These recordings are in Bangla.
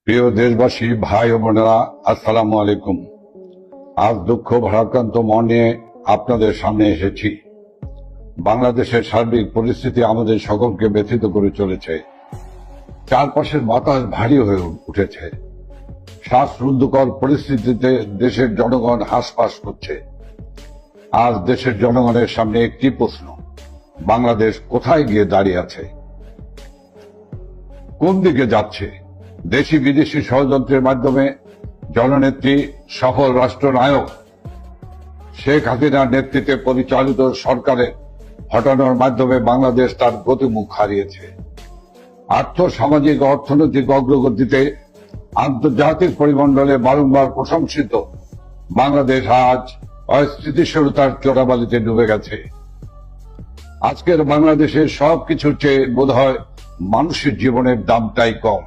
প্রিয় দেশবাসী, ভাই ও বোনেরা, আসসালামু আলাইকুম। আজ দুঃখ ভারাক্রান্ত মন নিয়ে আপনাদের সামনে এসেছি। বাংলাদেশের সার্বিক পরিস্থিতি আমাদের সকলকে ব্যথিত করে চলেছে। চারপাশের বাতাস ভারী হয়ে উঠেছে। শ্বাসরুদ্ধকর পরিস্থিতিতে দেশের জনগণ হাঁসফাঁস করছে। আজ দেশের জনগণের সামনে একটি প্রশ্ন: বাংলাদেশ কোথায় গিয়ে দাঁড়িয়ে আছে? কোন দিকে যাচ্ছে? দেশি বিদেশি ষড়যন্ত্রের মাধ্যমে জননেত্রী, সফল রাষ্ট্রনায়ক শেখ হাসিনার নেতৃত্বে পরিচালিত সরকারের হটানোর মাধ্যমে বাংলাদেশ তার গতিমুখ হারিয়েছে। আর্থ সামাজিক অর্থনৈতিক অগ্রগতিতে আন্তর্জাতিক পরিমণ্ডলে বারংবার প্রশংসিত বাংলাদেশ আজ অস্থিতিশীলতার চোরাবালিতে ডুবে গেছে। আজকের বাংলাদেশের সবকিছুর চেয়ে বোধহয় মানুষের জীবনের দামটাই কম।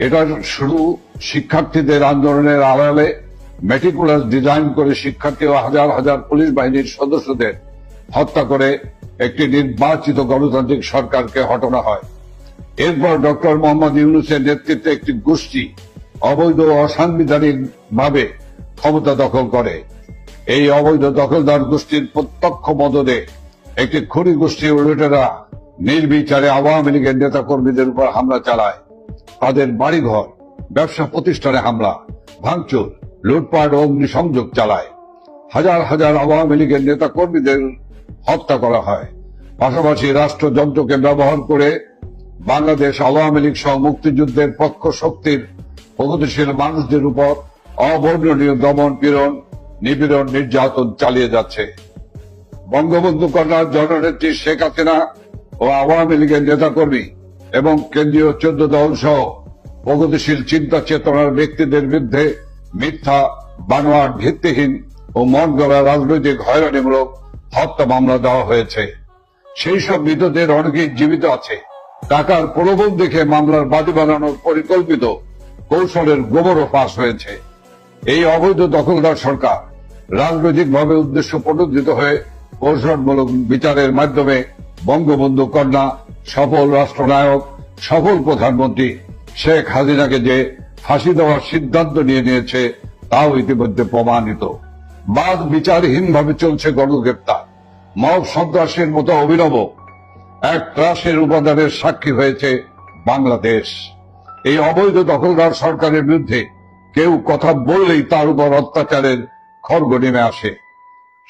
এটা শুরু শিক্ষার্থীদের আন্দোলনের আড়ালে মেটিকুলাস ডিজাইন করে শিক্ষার্থী ও হাজার হাজার পুলিশ বাহিনীর সদস্যদের হত্যা করে একটি নির্বাচিত গণতান্ত্রিক সরকারকে হটানো হয়। এরপর ডক্টর মোহাম্মদ ইউনূসের নেতৃত্বে একটি গোষ্ঠী অবৈধ অসাংবিধানিক ভাবে ক্ষমতা দখল করে। এই অবৈধ দখলদার গোষ্ঠীর প্রত্যক্ষ মদদে একটি খুনি গোষ্ঠী লুটেরা নির্বিচারে আওয়ামী লীগের নেতা কর্মীদের উপর হামলা চালায়। তাদের বাড়িঘর, ব্যবসা প্রতিষ্ঠানে হামলা, ভাঙচুর, লুটপাট ও অগ্নিসংযোগ চালায়। হাজার হাজার আওয়ামী লীগের নেতা কর্মীদের হত্যা করা হয়। পাশাপাশি রাষ্ট্রযন্ত্রকে ব্যবহার করে বাংলাদেশ আওয়ামী লীগ সহ মুক্তিযুদ্ধের পক্ষ শক্তির প্রগতিশীল মানুষদের উপর অবর্ণনীয় দমন পীড়ন, নিপীড়ন, নির্যাতন চালিয়ে যাচ্ছে। বঙ্গবন্ধু কন্যা জননেত্রী শেখ হাসিনা ও আওয়ামী লীগের নেতাকর্মী এবং কেন্দ্রীয় 14 দল সহ প্রগতিশীল চিন্তা চেতনার ব্যক্তিদের বিরুদ্ধে মিথ্যা, বানোয়াট, ভিত্তিহীন ও মন গড়া রাজনৈতিক হয়রানিমূলক হত্যা মামলা দেওয়া হয়েছে। সেই সব মৃতদের অনেকেই জীবিত আছে। টাকার প্রলোভন দেখে মামলার বাদী বানানোর পরিকল্পিত কৌশলের গোবরও ফাঁস হয়েছে। এই অবৈধ দখলদার সরকার রাজনৈতিকভাবে উদ্দেশ্য প্রণোদিত হয়ে কৌশলমূলক বিচারের মাধ্যমে বঙ্গবন্ধু কন্যা, সফল রাষ্ট্রনায়ক, সফল প্রধানমন্ত্রী শেখ হাসিনাকে যে ফাঁসি দেওয়ার সিদ্ধান্ত নিয়েছে তাও ইতিমধ্যে প্রমাণিত। বাদ বিচারহীনভাবে চলছে গণগ্রেপ্তার। মব সন্ত্রাসের মতো অভিনব এক ত্রাসের উপাদানের সাক্ষী হয়েছে বাংলাদেশ। এই অবৈধ দখলদার সরকারের বিরুদ্ধে কেউ কথা বললেই তার উপর অত্যাচারের খড়গ নেমে আসে।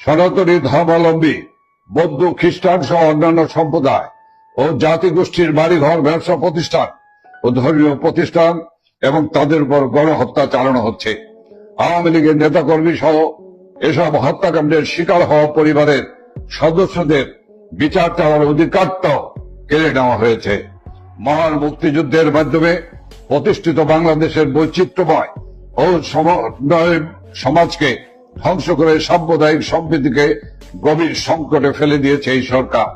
সনাতনী ধর্মাবলম্বী, বৌদ্ধ, খ্রিস্টান সহ অন্যান্য সম্প্রদায় ও জাতিগোষ্ঠীর বাড়িঘর, ব্যবসা প্রতিষ্ঠান ও ধর্মীয় প্রতিষ্ঠান এবং তাদের উপর গণহত্যা চালানো হচ্ছে। আওয়ামী লীগের নেতাকর্মী সহ এসব হত্যাকাণ্ডের শিকার হওয়া পরিবারের সদস্যদের বিচার চাওয়ার অধিকারটাও কেড়ে নেওয়া হয়েছে। মহান মুক্তিযুদ্ধের মাধ্যমে প্রতিষ্ঠিত বাংলাদেশের বৈচিত্র্যময় ও সমন্বয় সমাজকে ধ্বংস করে সাম্প্রদায়িক সম্প্রীতিকে গভীর সংকটে ফেলে দিয়েছে এই সরকার।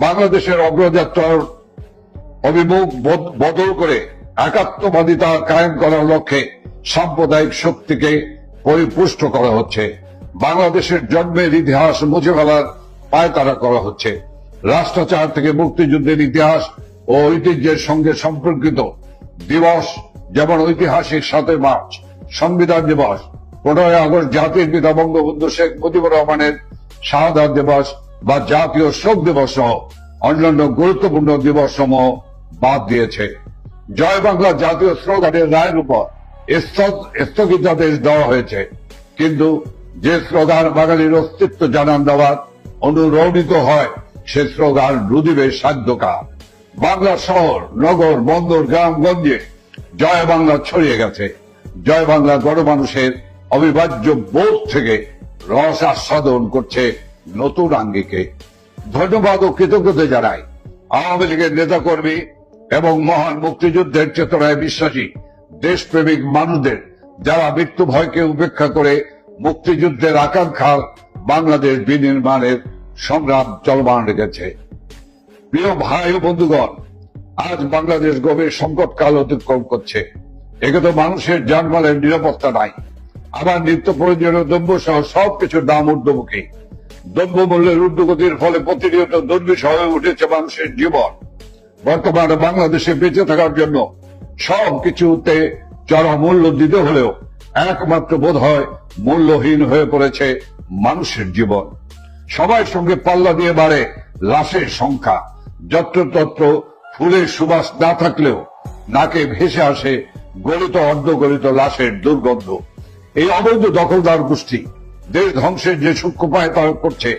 বাংলাদেশের অগ্রযাত্রার অভিমুখ বদল করে একাত্মবাদিতা কায়েম করার লক্ষ্যে সাম্প্রদায়িক শক্তিকে পরিপুষ্ট করা হচ্ছে। বাংলাদেশের জন্মের ইতিহাস মুছে ফেলার পায়তারা করা হচ্ছে। রাষ্ট্রাচার থেকে মুক্তিযুদ্ধের ইতিহাস ও ঐতিহ্যের সঙ্গে সম্পর্কিত দিবস যেমন ঐতিহাসিক 7 মার্চ সংবিধান দিবস, 15 আগস্ট জাতির পিতা বঙ্গবন্ধু শেখ মুজিবুর রহমানের শাহাদাত দিবস বা জাতীয় শোক দিবস সহ অন্যান্য গুরুত্বপূর্ণ দিবস সমূহ বাদ দিয়েছে। জয় বাংলা জাতীয় স্লোগানের রায়ের উপর স্থগিতাদেশ দেওয়া হয়েছে, কিন্তু যে স্লোগান বাঙালির অস্তিত্ব জানান দেওয়ার অনুরণিত হয় সে স্লোগান রুদিবে সাধ্যকার। বাংলা শহর, নগর, বন্দর, গ্রামগঞ্জে জয় বাংলা ছড়িয়ে গেছে। জয় বাংলা গণমানুষের অবিভাজ্য বোধ থেকে রস আস্বাদন করছে নতুন আঙ্গিকে। ধন্যবাদ ও কৃতজ্ঞতা জানাই আওয়ামী লীগের নেতাকর্মী এবং মহান মুক্তিযুদ্ধের চেতনায় বিশ্বাসী দেশপ্রেমিক মানুষদের, যারা মৃত্যু ভয়কে উপেক্ষা করে মুক্তিযুদ্ধের আকাঙ্ক্ষা বাংলাদেশ বিনির্মাণের সংগ্রাম চলমান রেখেছে। প্রিয় ভাই ও বন্ধুগণ, আজ বাংলাদেশ গভীর সংকটকাল অতিক্রম করছে। একে তো মানুষের জানমালের নিরাপত্তা নাই, আবার নিত্য প্রয়োজনীয় দ্রব্য সহ সবকিছুর দাম ঊর্ধ্বমুখী। দ্রব্যমূল্যের ঊর্ধ্বগতির ফলে প্রতিনিয়ত দুর্বিষহ হয়ে উঠেছে মানুষের জীবন। বর্তমানে বাংলাদেশে বেঁচে থাকার জন্য সবকিছুতে চড়া মূল্য দিতে হলেও একমাত্র বোধ হয় মূল্যহীন হয়ে পড়েছে মানুষের জীবন। সময়ের সঙ্গে পাল্লা দিয়ে বাড়ে লাশের সংখ্যা। যত্রতত্র ফুলের সুবাস না থাকলেও নাকে ভেসে আসে গলিত অর্ধগলিত লাশের দুর্গন্ধ। এই অবৈধ দখলদার গোষ্ঠী দেশ ধ্বংসের যে সূক্ষ্ম উপায় তারা করছে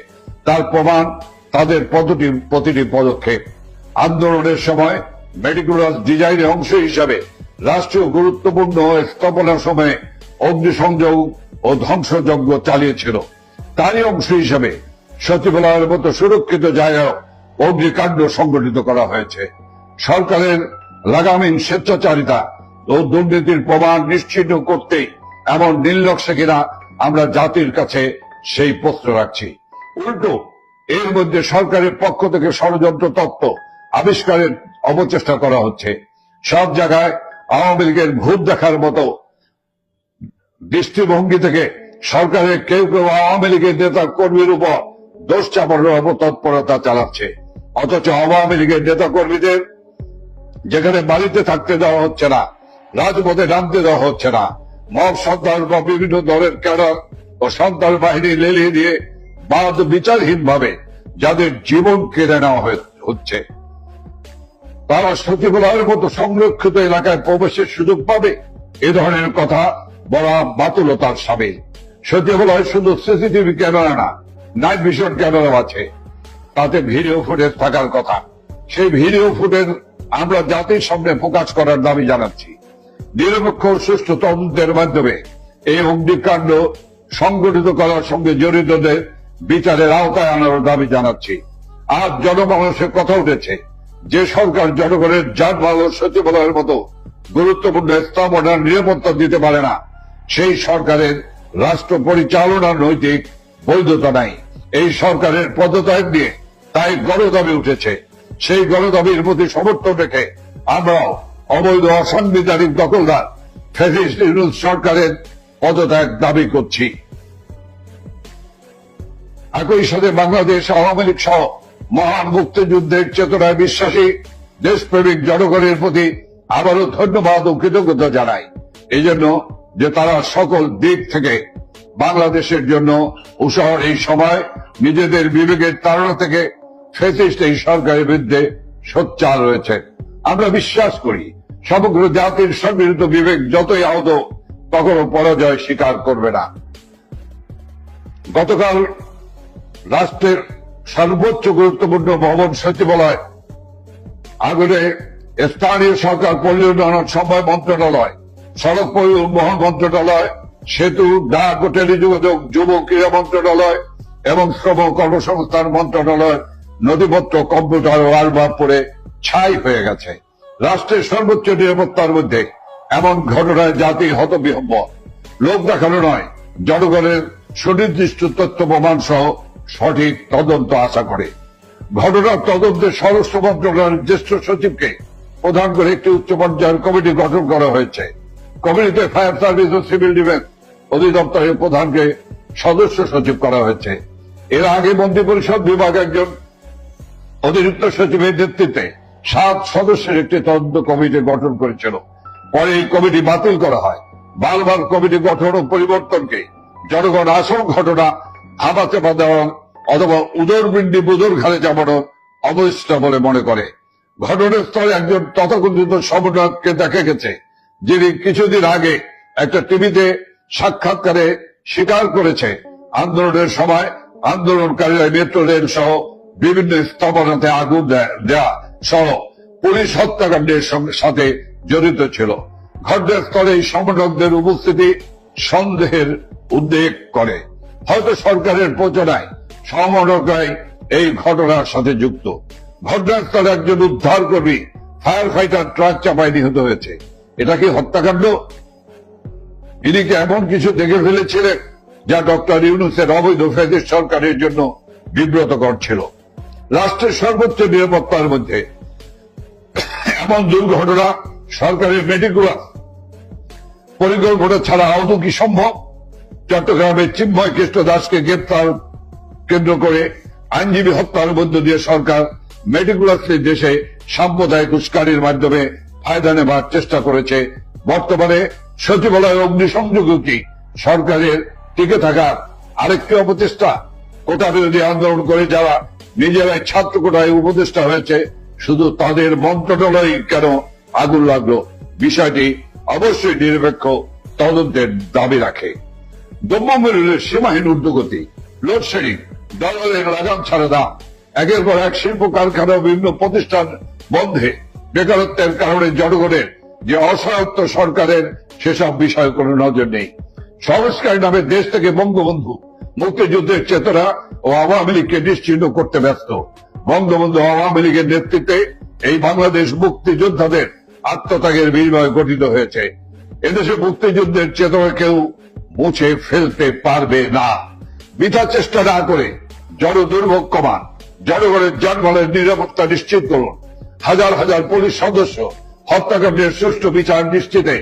তার প্রমাণ তাদের প্রতিটি পদক্ষেপ। আন্দোলনের সময় মেটিকুলাস ডিজাইনের অংশ হিসাবে রাষ্ট্রীয় গুরুত্বপূর্ণ স্থাপনার সময় অগ্নিসংযোগ ও ধ্বংসযজ্ঞ চালিয়েছিল। তারই অংশ হিসাবে সচিবালয়ের মতো সুরক্ষিত জায়গায় অগ্নিকাণ্ড সংগঠিত করা হয়েছে। সরকারের লাগামহীন স্বেচ্ছাচারিতা ও দুর্নীতির প্রমাণ নিশ্চিহ্ন করতেই এমন নির্লক্ষ্যে কিনা আমরা জাতির কাছে সেই প্রশ্ন রাখছি। উল্টো এর মধ্যে সরকারের পক্ষ থেকে ষড়যন্ত্র তত্ত্ব আবিষ্কারের অপচেষ্টা করা হচ্ছে। সব জায়গায় আওয়ামী লীগের ভূত দেখার মতো দৃষ্টিভঙ্গি থেকে সরকারের কেউ কেউ আওয়ামী লীগের নেতা কর্মীর উপর দোষ চাপানোর তৎপরতা চালাচ্ছে। অথচ আওয়ামী লীগের নেতা কর্মীদের যেখানে বাড়িতে থাকতে দেওয়া হচ্ছে না, রাজপথে নামতে দেওয়া হচ্ছে না, মব সন্ত্রাস বা বিভিন্ন দলের ক্যাডার ও সন্ত্রাস বাহিনী লেলিয়ে দিয়ে বাদ বিচারহীন ভাবে যাদের জীবন কেড়ে নেওয়া হচ্ছে, তারা সচিবালয়ের মতো সংরক্ষিত এলাকায় প্রবেশের সুযোগ পাবে, এ ধরনের কথা বলা বাতুলতার সামিল। সচিবালয় শুধু সিসিটিভি ক্যামেরা না, নাইট ভিশন ক্যামেরা আছে, তাতে ভিডিও ফুটেজ থাকার কথা। সেই ভিডিও ফুটেজ আমরা জাতির সামনে প্রকাশ করার দাবি জানাচ্ছি। নিরপেক্ষ সুষ্ঠু তদন্তের মাধ্যমে এই অগ্নিকাণ্ড সংগঠিত করার সঙ্গে জড়িতদের বিচারের আওতায় আনার দাবি জানাচ্ছি। আজ জনমানুষের কথা উঠেছে, যে সরকার জনগণের যানবাহন ও সচিবালয়ের মতো গুরুত্বপূর্ণ স্থাপনার নিরাপত্তা দিতে পারে না, সেই সরকারের রাষ্ট্র পরিচালনার নৈতিক বৈধতা নাই। এই সরকারের পদত্যাগ নিয়ে তাই গণদাবি উঠেছে। সেই গণদাবির প্রতি সমর্থন রেখে আমরাও অবৈধ অসাংবিধানিক দখলদার ফ্যাসিস্ট ইউনূস সরকারের পদত্যাগ দাবি করছি। একই সাথে বাংলাদেশ আওয়ামী লীগ সহ মহান মুক্তিযুদ্ধের চেতনায় বিশ্বাসী দেশপ্রেমিক জনগণের প্রতি আবারও ধন্যবাদ ও কৃতজ্ঞতা জানাই, এই জন্য যে তারা সকল দিক থেকে বাংলাদেশের জন্য উৎসাহ এই সময় নিজেদের বিবেকের তাড়না থেকে ফ্যাসিস্ট এই সরকারের বিরুদ্ধে সোচ্চার রয়েছে। আমরা বিশ্বাস করি সমগ্র জাতির সম্মিলিত বিবেক যতই আহত তখনও পরাজয় স্বীকার করবে না। গতকাল রাষ্ট্রের সর্বোচ্চ গুরুত্বপূর্ণ ভবন সচিবালয় আগুনে স্থানীয় সরকার পরিচালনা সময় মন্ত্রণালয়, সড়ক পরিবহন মন্ত্রণালয়, সেতু, ডাক ও টেলিযোগাযোগ, যুব ক্রীড়া মন্ত্রণালয় এবং শ্রম কর্মসংস্থান মন্ত্রণালয় নথিপত্র, কম্পিউটার ও আসবাব পড়ে ছাই হয়ে গেছে। রাষ্ট্রের সর্বোচ্চ নিরাপত্তার মধ্যে এমন ঘটনায় জাতি হতবিহ্বল। লোক দেখানো নয়, জনগণের সুনির্দিষ্ট তথ্য প্রমাণ সহ সঠিক তদন্ত আশা করে। ঘটনার তদন্তে স্বরাষ্ট্র মন্ত্রণালয়ের জ্যেষ্ঠ সচিবকে প্রধান করে একটি উচ্চ পর্যায়ের কমিটি গঠন করা হয়েছে। কমিটিতে ফায়ার সার্ভিস ও সিভিল ডিফেন্স অধিদপ্তরের প্রধানকে সদস্য সচিব করা হয়েছে। এর আগে মন্ত্রিপরিষদ বিভাগ একজন অতিরিক্ত সচিবের নেতৃত্বে 7 সদস্যের একটি তদন্ত কমিটি গঠন করেছিল। পরে এই কমিটি বাতিল করা হয়। বারবার কমিটি গঠন ও পরিবর্তনকে জনগণ আসল ঘটনা ধাপা চাপা দেওয়া অথবা উদরপিণ্ডি বুদর ঘাড়ে চাপানো অবশিষ্ট বলে মনে করে। ঘটনাস্থলে একজন তথাকথিত সমন্বয়ককে দেখা গেছে, যিনি কিছুদিন আগে একটা টিভিতে সাক্ষাৎকারে স্বীকার করেছে আন্দোলনের সময় আন্দোলনকারীরা মেট্রো রেল সহ বিভিন্ন স্থাপনাতে আগুন দেয়া সহ পুলিশ হত্যাকাণ্ডের সাথে জড়িত ছিল। ঘটনাস্থলে এই সমন্বয়কদের উপস্থিতি সন্দেহের উদ্বেগ করে। হয়তো সরকারের প্রচারণায় সমন্বয়করাই এই ঘটনার সাথে যুক্ত। ঘটনাস্থলে একজন উদ্ধার কর্মী ফায়ার ফাইটার ট্রাক চাপায় নিহত হয়েছে। এটা কি হত্যাকাণ্ড? ইনি কি এমন কিছু দেখে ফেলেছিলেন যা ডক্টর ইউনূসের অবৈধ ফ্যাসিস্ট সরকারের জন্য বিব্রতকর ছিল? রাষ্ট্রের সর্বোচ্চ নিরাপত্তার মধ্যে এমন দুর্ঘটনা সরকারের মেটিকুলাস পরিকল্পনা ছাড়া আদৌ কি সম্ভব? চট্টগ্রামের চিন্ময় কৃষ্ণ দাসকে গ্রেপ্তার কেন্দ্র করে আইনজীবী হত্যার মধ্য দিয়ে সরকার মেটিকুলাসলি দেশে সাম্প্রদায়িক উস্কানির মাধ্যমে ফায়দা নেবার চেষ্টা করেছে। বর্তমানে সচিবালয় অগ্নিসংযোগও কি সরকারের টিকে থাকার আরেকটি অপচেষ্টা? কোটা বিরোধী আন্দোলন করে যারা নিজেরাই ছাত্র কোটায় উপদেষ্টা হয়েছে, শুধু তাদের মন্ত্রণালয় কেন আগুন লাগলো? বিষয়টি অবশ্যই নিরপেক্ষ তদন্তের দাবি রাখে। দ্রব্যমূল্যের সীমাহীন ঊর্ধ্বগতি, লোডশেডিং, ডলারের লাগাম ছাড়া দাম, একের পর এক শিল্প কারখানা বিভিন্ন প্রতিষ্ঠান বন্ধে, বেকারত্বের কারণে জনগণের যে অসহায়ত্ব, সরকারের সেসব বিষয়ে কোনো নজর নেই। সংস্কার নামে দেশ থেকে বঙ্গবন্ধু, মুক্তিযুদ্ধের চেতনা ও আওয়ামী লীগকে নিশ্চিহ্ন করতে ব্যস্ত। বঙ্গবন্ধু আওয়ামী লীগের নেতৃত্বে এই বাংলাদেশ মুক্তিযোদ্ধাদের আত্মত্যাগের বিনিময়ে গঠিত হয়েছে। এদেশে মুক্তিযুদ্ধের চেতনা কেউ মুছে ফেলতে পারবে না। বৃথা চেষ্টা না করে জনদুর্ভোগ কমান, জনগণের যানবাহনের নিরাপত্তা নিশ্চিত করুন। হাজার হাজার পুলিশ সদস্য হত্যাকাণ্ডের সুষ্ঠু বিচার নিশ্চিতে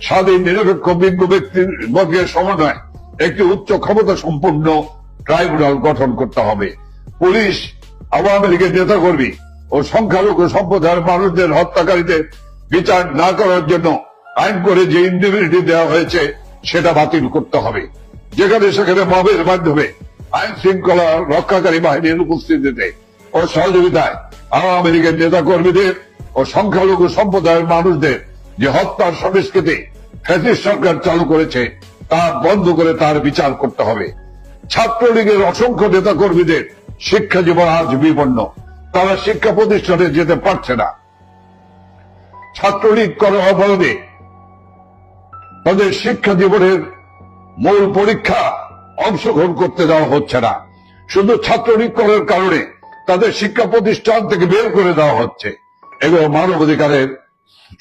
স্বাধীন নিরপেক্ষ বিজ্ঞ ব্যক্তিবর্গের সমন্বয়ে একটি উচ্চ ক্ষমতা সম্পন্ন ট্রাইব্যুনাল গঠন করতে হবে। পুলিশ, আওয়ামী লীগের নেতাকর্মী ও সংখ্যালঘু সম্প্রদায়ের মানুষদের হত্যাকারীদের বিচার না করার জন্য আইন করে যে ইন্ডিমিনিটি দেওয়া হয়েছে সেটা বাতিল করতে হবে। যেখানে সেখানে মবের মাধ্যমে আইন শৃঙ্খলা রক্ষাকারী বাহিনীর উপস্থিতিতে ও সহযোগিতায় আওয়ামী লীগের নেতাকর্মীদের ও সংখ্যালঘু সম্প্রদায়ের মানুষদের যে হত্যার সংস্কৃতি ফ্যাসিস্ট সরকার চালু করেছে তা বন্ধ করে তার বিচার করতে হবে। ছাত্রলীগের অসংখ্য নেতাকর্মীদের শিক্ষা জীবন আজ বিপন্ন, তারা শিক্ষা প্রতিষ্ঠানে যেতে পারছে না। ছাত্রলীগ করার অপরাধে তাদের শিক্ষা জীবনের মূল পরীক্ষা অংশগ্রহণ করতে দেওয়া হচ্ছে না। শুধু ছাত্রলীগ করার কারণে তাদের শিক্ষা প্রতিষ্ঠান থেকে বের করে দেওয়া হচ্ছে। এগুলো মানবাধিকারের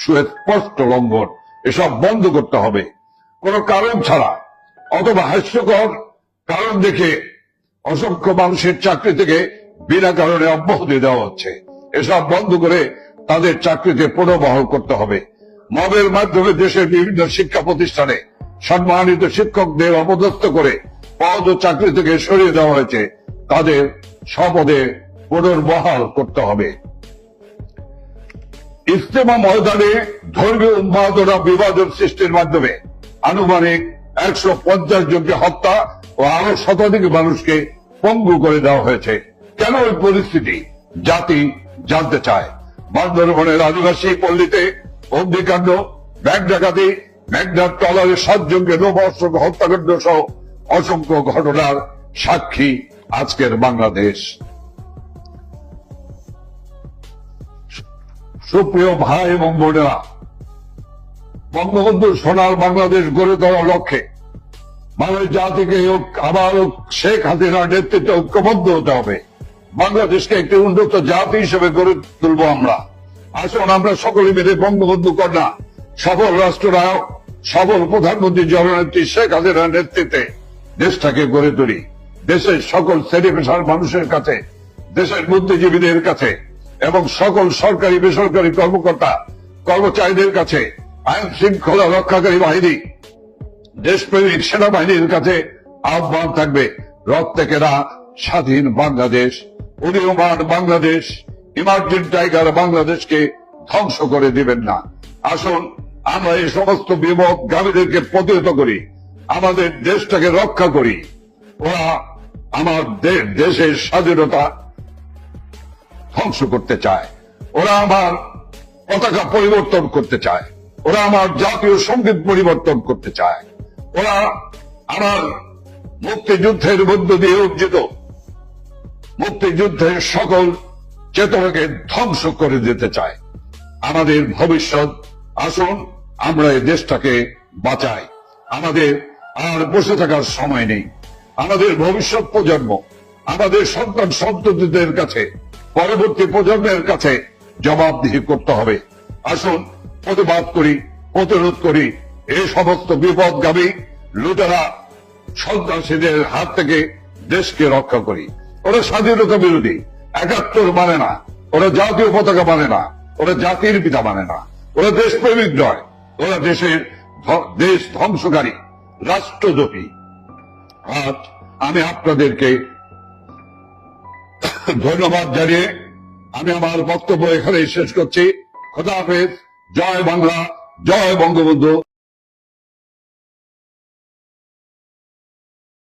সুস্পষ্ট লঙ্ঘন। এসব বন্ধ করতে হবে। কোন কারণ ছাড়া অথবা হাস্যকর কারণ দেখে অসংখ্য মানুষের চাকরি থেকে বিনা কারণে অব্যাহতি দেওয়া হচ্ছে। এসব বন্ধ করে তাদের চাকরিতে পুনর্বহাল করতে হবে। মবের মাধ্যমে দেশের বিভিন্ন শিক্ষা প্রতিষ্ঠানে সম্মানিত শিক্ষকদের অপদস্থ করে পদ ও চাকরি থেকে সরিয়ে দেওয়া হয়েছে, তাদের স্বপদে পুনর্বহাল করতে হবে। ইজতেমা ময়দানে ধর্মীয় উন্মাদনা বিভাজন সৃষ্টির মাধ্যমে আনুমানিক 150 জনকে হত্যা ও আরো শতাধিক মানুষকে পঙ্গু করে দেওয়া হয়েছে। কেন এই পরিস্থিতি জাতি জানতে চায়। বান্দরবনের আদিবাসী পল্লীতে অগ্নিকাণ্ড, ব্যাংক ডাকাতি, মেঘনার ট্রলারে 7 জনকে লোমহর্ষক হত্যাকাণ্ড সহ অসংখ্য ঘটনার সাক্ষী আজকের বাংলাদেশ। সুপ্রিয় ভাই এবং বোনেরা, বঙ্গবন্ধুর সোনার বাংলাদেশ গড়ে তোলার লক্ষ্যে বাংলাদেশ জাতিকে আবার শেখ হাসিনার নেতৃত্বে ঐক্যবদ্ধ হতে হবে। বাংলাদেশকে একটি উন্নত জাতি হিসেবে গড়ে তুলব আমরা। আসুন আমরা সকলে মিলে বঙ্গবন্ধু কন্যা সফল রাষ্ট্রনায়ক, সফল প্রধানমন্ত্রী জননেত্রী শেখ হাসিনার নেতৃত্বে দেশটাকে গড়ে তুলি। দেশের সকল শ্রেণী পেশার মানুষের কাছে, দেশের বুদ্ধিজীবীদের কাছে এবং সকল সরকারি বেসরকারি কর্মকর্তা কর্মচারীদের কাছে, আইন শৃঙ্খলা রক্ষাকারী বাহিনী, দেশপ্রেমিক সেনাবাহিনীর কাছে আহ্বান থাকবে, রক্তে কেনা স্বাধীন বাংলাদেশ, উদীয়মান বাংলাদেশ, ইমার্জিং টাইগার বাংলাদেশকে ধ্বংস করে দিবেন না। আসুন আমরা এই সমস্ত বিপদগামীদেরকে প্রতিহত করি, আমাদের দেশটাকে রক্ষা করি। ওরা আমার দেশের স্বাধীনতা ধ্বংস করতে চায়, ওরা আমার পতাকা পরিবর্তন করতে চায়, ওরা আমার জাতীয় সঙ্গীত পরিবর্তন করতে চায়, ওরা আমার মুক্তিযুদ্ধের মধ্য দিয়ে অর্জিত মুক্তিযুদ্ধের সকল চেতনাকে ধ্বংস করে দিতে চায়। আমাদের ভবিষ্যৎ, আসুন আমরা এই দেশটাকে বাঁচাই। আমাদের আর বসে থাকার সময় নেই। আমাদের ভবিষ্যৎ প্রজন্ম, আমাদের সন্তান সন্ততিদের কাছে, পরবর্তী প্রজন্মের কাছে জবাবদিহি করতে হবে। আসুন প্রতিবাদ করি, প্রতিরোধ করি, এই সমস্ত বিপদগামী লুটেরা সন্ত্রাসীদের হাত থেকে দেশকে রক্ষা করি। ওরা স্বাধীনতা বিরোধী, ৭১ মানে না, ওরা জাতীয় পতাকা মানে না, ওরা জাতির পিতা মানে না, ওরা দেশপ্রেমিক নয়, ওরা দেশ ধ্বংসকারী রাষ্ট্রদ্রোহী। আজ আমি আপনাদেরকে ধন্যবাদ জানিয়ে আমি আমার বক্তব্য এখানেই শেষ করছি। খোদা হাফেজ। জয় বাংলা, জয় বঙ্গবন্ধু।